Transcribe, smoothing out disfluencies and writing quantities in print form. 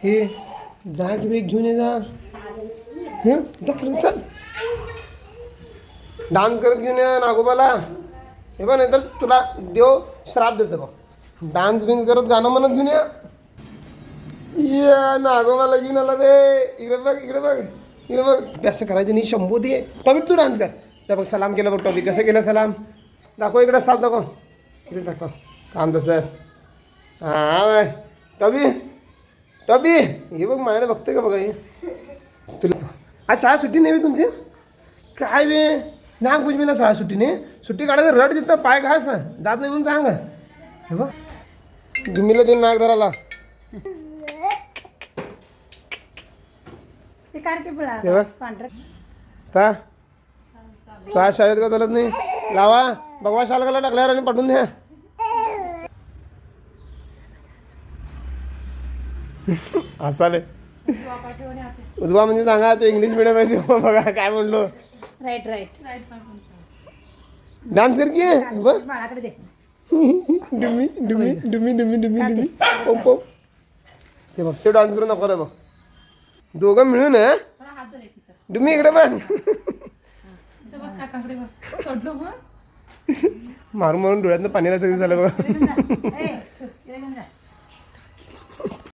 हे जा की बे घेऊन ये जा. हं? चल डान्स करत घेऊन ये नागोबाला. हे बघ नाही तर तुला देव श्राप देतो बघ. डान्स बिन्स करत गाणं म्हणत घेऊन ये नागोबाला घेऊन आला रे. इकडे बघ इकडे बघ इकडे बघ. असं करायचं नाही. शंभू दे टॉपिक तू डान्स कर. त्या बघ सलाम केलं बघ. टॉपिक कसं केलं सलाम दाखव. इकडे साप दाखव. इकडे दाखव. थांब तसं. हां बाय टॉबी टॉबी हे बघ माझ्याकडे बघते का बघा हे. तुला आज शाळा सुट्टी नाही तुमची काय बे. नागपूजमीला शाळा सुट्टी नाही. सुट्टी काढायचं रड देतं पाय घास जात नाही म्हणून सांग. हे बघ धुमीला देईन नाग धराला. हे बघ का तू आज शाळेत का चालत नाही. लावा भगवा शाळेला टाकल्यावर आणि पाठवून द्या. हसाले उजवा म्हणजे सांगा ते इंग्लिश मिडियम आहे. बघा काय म्हणलो. राईट राईट डान्स कर की बघ. डुमी डुमी डुमी डुमी डुमी डुमी पम पम. ते बघ ते डान्स करून नको रे बघ. दोघं मिळून डुमी इकडे बघ. मारून मारून डोळ्यातनं पाणी सगळं झालं बघ.